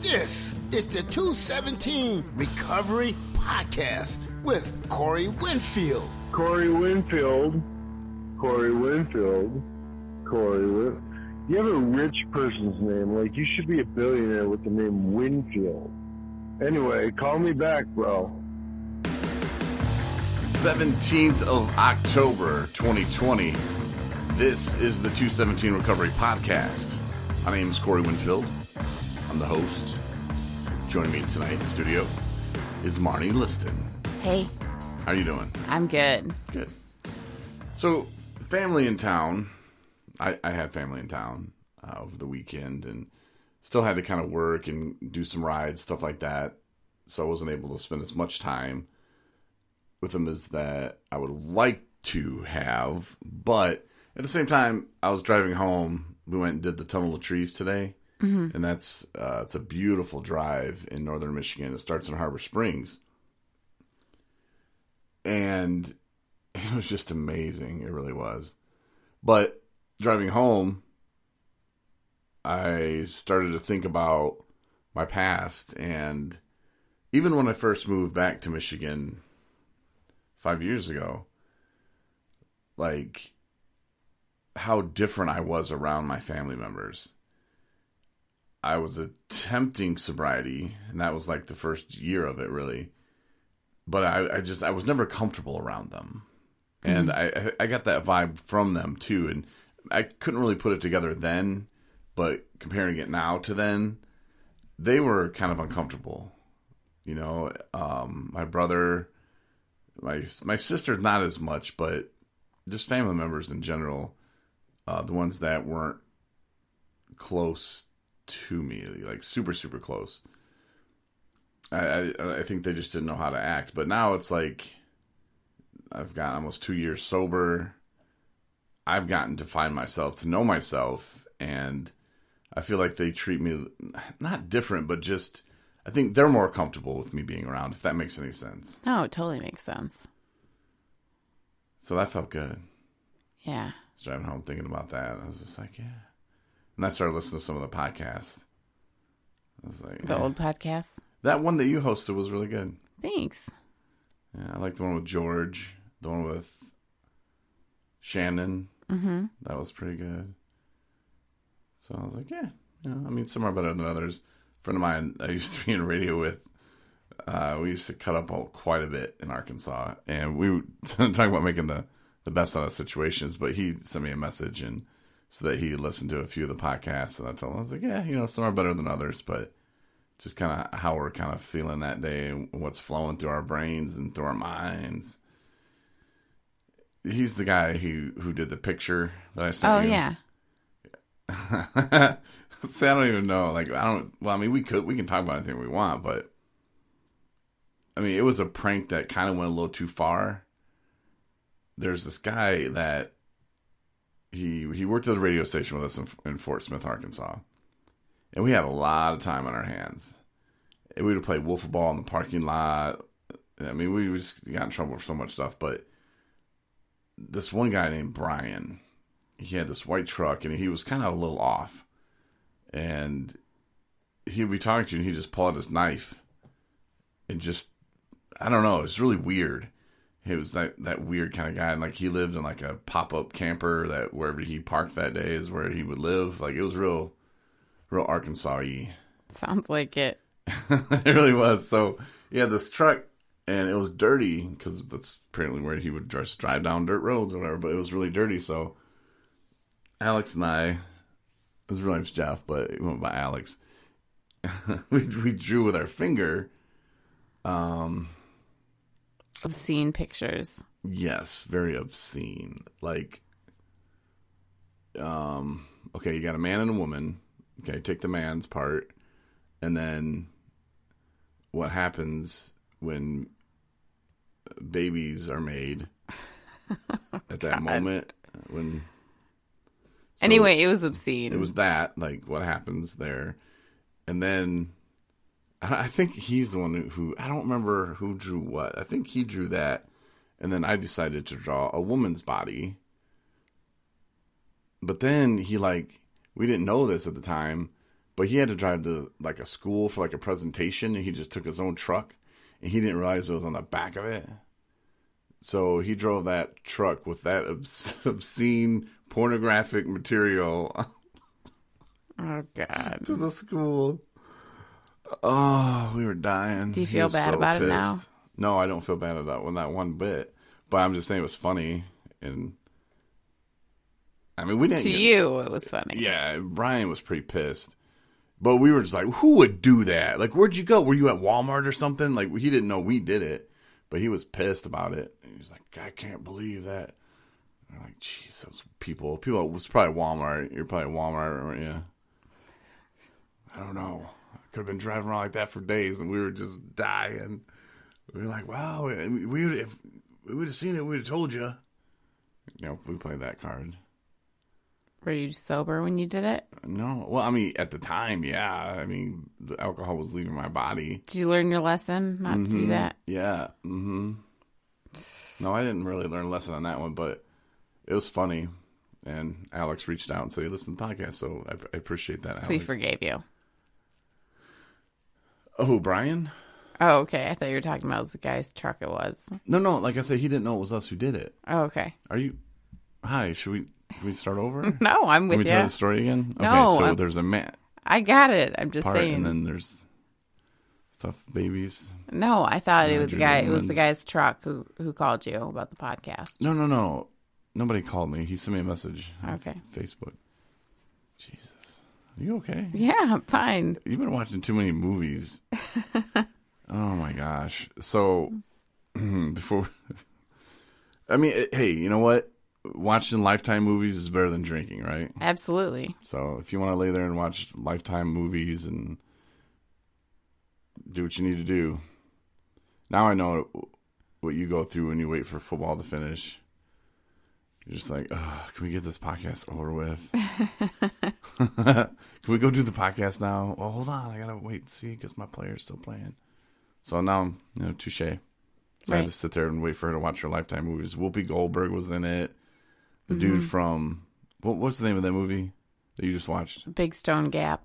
This is the 217 Recovery Podcast with Corey Winfield. Corey Winfield. You have a rich person's name. Like, you should be a billionaire with the name Winfield. Anyway, call me back, bro. 17th of October, 2020. This is the 217 Recovery Podcast. My name is Corey Winfield. I'm the host. Joining me tonight in the studio is Marnie Liston. Hey. How are you doing? I'm good. Good. So, family in town. I had family in town over the weekend and still had to kind of work and do some rides, stuff like that. So I wasn't able to spend as much time with them as that I would like to have. But at the same time, I was driving home. We went and did the Tunnel of Trees today. Mm-hmm. And that's it's a beautiful drive in northern Michigan. It starts in Harbor Springs. And it was just amazing. It really was. But driving home, I started to think about my past. And even when I first moved back to Michigan 5 years ago, like how different I was around my family members. I was attempting sobriety, and that was like the first year of it, really. But I was never comfortable around them. And I got that vibe from them, too. And I couldn't really put it together then, but comparing it now to then, they were kind of uncomfortable. You know, my brother, my sister, not as much, but just family members in general, the ones that weren't close to me, like super, super close. I think they just didn't know how to act. But now it's like I've got almost 2 years sober. I've gotten to find myself, to know myself, and I feel like they treat me not different, but just I think they're more comfortable with me being around, if that makes any sense. Oh, it totally makes sense. So that felt good. Yeah. I was driving home thinking about that. I was just like, yeah. And I started listening to some of the podcasts. I was like, the old podcasts? That one that you hosted was really good. Thanks. Yeah, I like the one with George, the one with Shannon. Mm-hmm. That was pretty good. So I was like, yeah. You know, I mean, some are better than others. A friend of mine I used to be in radio with, we used to cut up quite a bit in Arkansas. And we were talking about making the best out of situations. But he sent me a message and so that he listened to a few of the podcasts. And I told him, I was like, yeah, you know, some are better than others. But just kind of how we're kind of feeling that day and what's flowing through our brains and through our minds. He's the guy who did the picture that I sent you. Oh, yeah. See, I don't even know. Like, we can talk about anything we want, but I mean, it was a prank that kind of went a little too far. There's this guy that he worked at the radio station with us in Fort Smith, Arkansas. And we had a lot of time on our hands. And we would play wiffle ball in the parking lot. I mean, we just got in trouble for so much stuff. But this one guy named Brian, he had this white truck, and he was kind of a little off. And he would be talking to you, and he'd just pull out his knife. And just, I don't know, it's really weird. He was that weird kind of guy. And, like, he lived in, like, a pop-up camper that wherever he parked that day is where he would live. Like, it was real Arkansas-y. Sounds like it. It really was. So he had this truck, and it was dirty because that's apparently where he would just drive down dirt roads or whatever. But it was really dirty. So Alex and I, his real name's Jeff, but he went by Alex. we drew with our finger. Obscene pictures. Yes, very obscene. Like, okay, you got a man and a woman. Okay, take the man's part, and then what happens when babies are made at that moment? Anyway, it was obscene. It was that, like, what happens there. And then I think he's the one who I don't remember who drew what. I think he drew that, and then I decided to draw a woman's body. But then we didn't know this at the time, but he had to drive to like a school for like a presentation, and he just took his own truck, and he didn't realize it was on the back of it. So he drove that truck with that obscene pornographic material Oh, God. to the school. Oh, we were dying. Do you He feel was bad about it now? No, I don't feel bad about that one bit. But I'm just saying it was funny. And I mean, we didn't. To you, it was funny. Yeah, Brian was pretty pissed. But we were just like, who would do that? Like, where'd you go? Were you at Walmart or something? Like, he didn't know we did it. But he was pissed about it. He was like, I can't believe that. I'm like, jeez, those people. It was probably Walmart. You're probably at Walmart, weren't you? I don't know. I could have been driving around like that for days, and we were just dying. We were like, wow, if we would have seen it, we would have told you. You know, we played that card. Were you sober when you did it? No. Well, I mean, at the time, yeah. I mean, the alcohol was leaving my body. Did you learn your lesson not to do that? Yeah. Mm-hmm. No, I didn't really learn a lesson on that one, but it was funny. And Alex reached out and said, hey, listen to the podcast, so I appreciate that, So Alex. he forgave you. Oh, Brian? Oh, okay. I thought you were talking about the guy's truck it was. No. Like I said, he didn't know it was us who did it. Oh, okay. Are you... Hi, should we start over? No, I'm Can with we tell you. the story again? No, Okay, so I'm- there's a man I got it. I'm just part, saying. and then there's stuff, babies. No, I thought it was the guy. It was Andrew the guy's truck who called you about the podcast. No. Nobody called me. He sent me a message on Okay. Facebook. Jesus. Are you okay? Yeah, I'm fine. You've been watching too many movies. Oh, my gosh. So, before... I mean, hey, you know what? Watching Lifetime movies is better than drinking, right? Absolutely. So if you want to lay there and watch Lifetime movies and do what you need to do. Now I know what you go through when you wait for football to finish. You're just like, oh, can we get this podcast over with? Can we go do the podcast now? Oh, hold on. I got to wait and see because my player's still playing. So now, touche. So I had to sit there and wait for her to watch her Lifetime movies. Whoopi Goldberg was in it. The dude from, what's the name of that movie that you just watched? Big Stone Gap.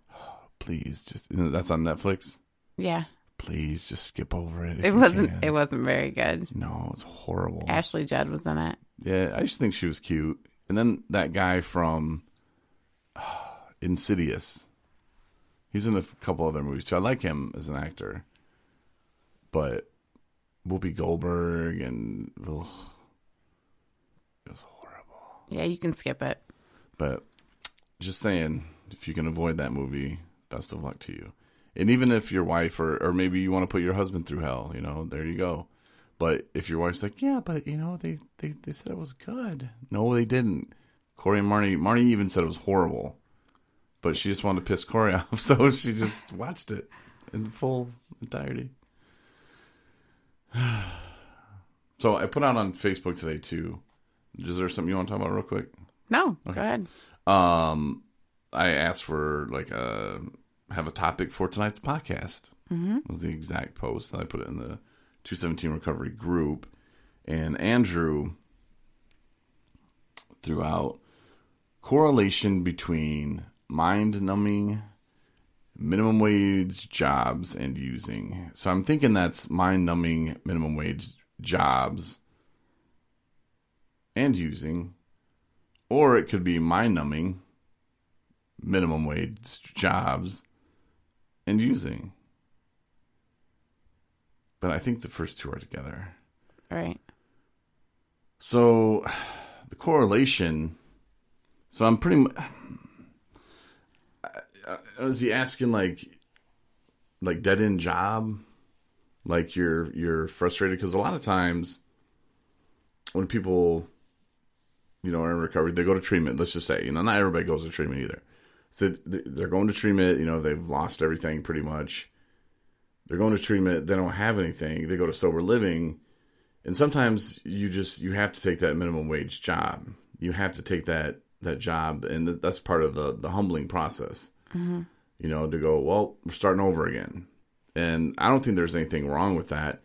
Please, that's on Netflix. Yeah. Please, just skip over it. if It you wasn't. can. It wasn't very good. No, it's horrible. Ashley Judd was in it. Yeah, I just think she was cute. And then that guy from Insidious. He's in a couple other movies too. I like him as an actor. But Whoopi Goldberg and it was horrible. Yeah, you can skip it. But just saying, if you can avoid that movie, best of luck to you. And even if your wife or maybe you want to put your husband through hell, there you go. But if your wife's like, yeah, but they said it was good. No, they didn't. Corey and Marnie even said it was horrible. But she just wanted to piss Corey off, so she just watched it in full entirety. So I put out on Facebook today too. Is there something you want to talk about real quick? No, go ahead. I asked for have a topic for tonight's podcast. Mm-hmm. Was the exact post. I put it in the 217 Recovery group, and Andrew threw out correlation between mind-numbing minimum wage jobs and using. So I'm thinking that's mind-numbing minimum wage jobs and using, or it could be mind-numbing minimum wage jobs and using. But I think the first two are together. Right. So the correlation. So I'm pretty. Was he asking like dead end job? Like you're frustrated because a lot of times when people, are in recovery, they go to treatment. Let's just say, not everybody goes to treatment either. So they're going to treatment. They've lost everything pretty much. They're going to treatment. They don't have anything. They go to sober living. And sometimes you have to take that minimum wage job. You have to take that job. And that's part of the humbling process, mm-hmm. To go, well, we're starting over again. And I don't think there's anything wrong with that.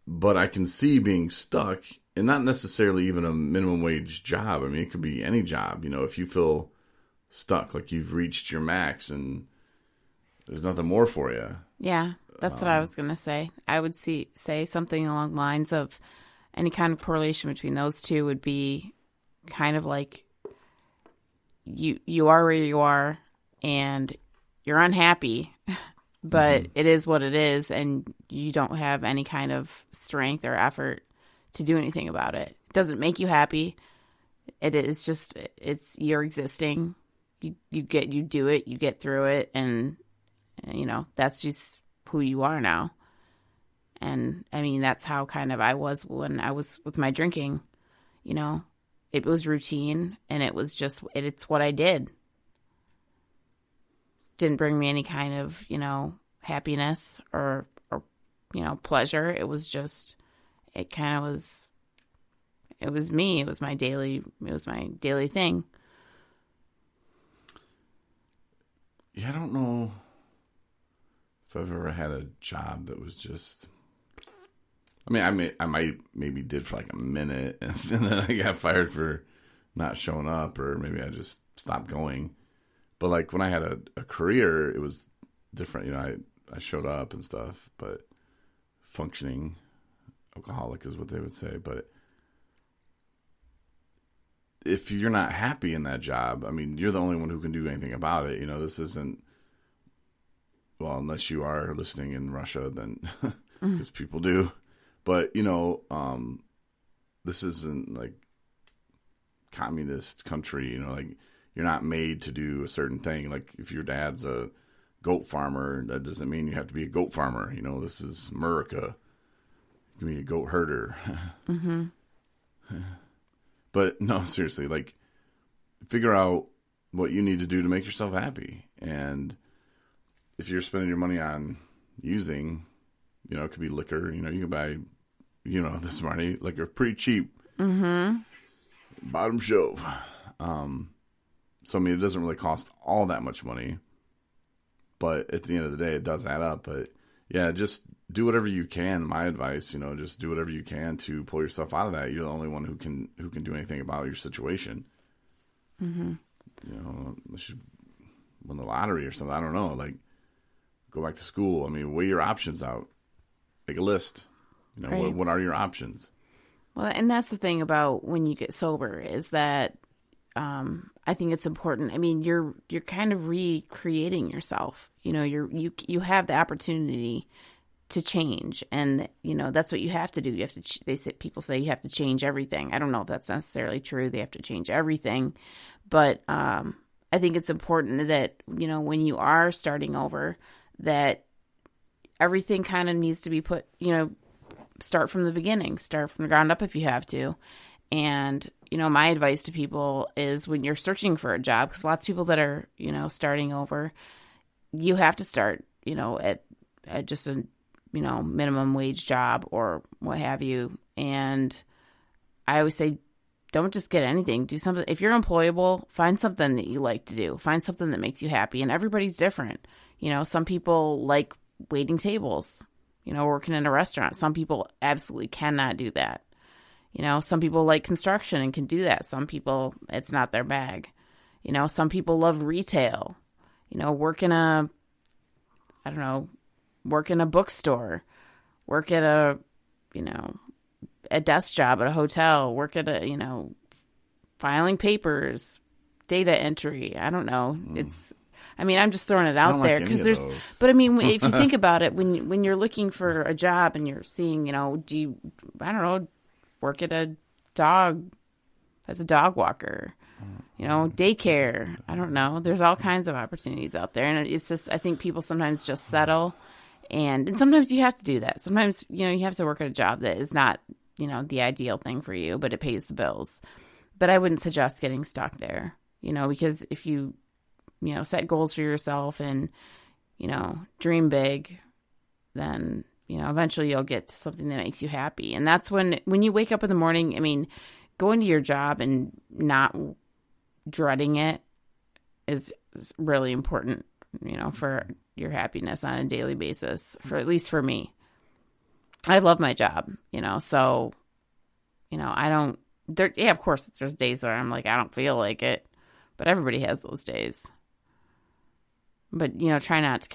But I can see being stuck, and not necessarily even a minimum wage job. I mean, it could be any job. If you feel stuck, like you've reached your max and there's nothing more for you. Yeah, that's what I was going to say. I would say something along the lines of any kind of correlation between those two would be kind of like you are where you are and you're unhappy, but it is what it is, and you don't have any kind of strength or effort to do anything about it. It doesn't make you happy. It is just, you're existing. You do it, you get through it, and that's just who you are now. And I mean, that's how kind of I was when I was with my drinking. It was routine, and it was just, it's what I did. It didn't bring me any kind of, happiness or pleasure. It was just, it kind of was, it was me. It was my daily thing. Yeah, I don't know if I've ever had a job that was just, I mean, I might maybe did for like a minute, and then I got fired for not showing up, or maybe I just stopped going. But like when I had a career, it was different. I showed up and stuff, but functioning alcoholic is what they would say. But if you're not happy in that job, I mean, you're the only one who can do anything about it. This isn't, well, unless you are listening in Russia, then because people do. But, this isn't like communist country, like you're not made to do a certain thing. Like if your dad's a goat farmer, that doesn't mean you have to be a goat farmer. This is America. You can be a goat herder. Mm-hmm. But no, seriously, like figure out what you need to do to make yourself happy. And if you're spending your money on using, it could be liquor, you can buy, this money, liquor pretty cheap. Mm-hmm. Bottom shelf. So, I mean, it doesn't really cost all that much money, but at the end of the day, it does add up. But yeah, just do whatever you can. My advice, just do whatever you can to pull yourself out of that. You're the only one who can do anything about your situation. Mm-hmm. Unless you win the lottery or something. I don't know. Like, go back to school. I mean, weigh your options out. Make a list. Right. What are your options? Well, and that's the thing about when you get sober is that I think it's important. I mean, you're kind of recreating yourself. You have the opportunity to change, and that's what you have to do. You have to. People say you have to change everything. I don't know if that's necessarily true. They have to change everything, but I think it's important that when you are starting over, that everything kind of needs to be put. Start from the beginning. Start from the ground up if you have to. And, my advice to people is when you're searching for a job, because lots of people that are, starting over, you have to start, at just a, minimum wage job or what have you. And I always say, don't just get anything. Do something. If you're employable, find something that you like to do. Find something that makes you happy. And everybody's different. Some people like waiting tables, working in a restaurant. Some people absolutely cannot do that. Some people like construction and can do that. Some people, it's not their bag. Some people love retail, work in a bookstore, work at a desk job at a hotel, work at a, filing papers, data entry. I don't know. I'm just throwing it out there because but I mean, if you think about it, when you're looking for a job and you're seeing, work at a dog as a dog walker, daycare. I don't know. There's all kinds of opportunities out there. And it's just, I think people sometimes just settle and sometimes you have to do that. Sometimes, you have to work at a job that is not, the ideal thing for you, but it pays the bills. But I wouldn't suggest getting stuck there, because if you, set goals for yourself and, dream big, then, eventually you'll get to something that makes you happy. And that's when you wake up in the morning, I mean, going to your job and not dreading it is really important, for your happiness on a daily basis, at least for me. I love my job, so, I don't, of course there's days where I'm like, I don't feel like it, but everybody has those days. But, try not to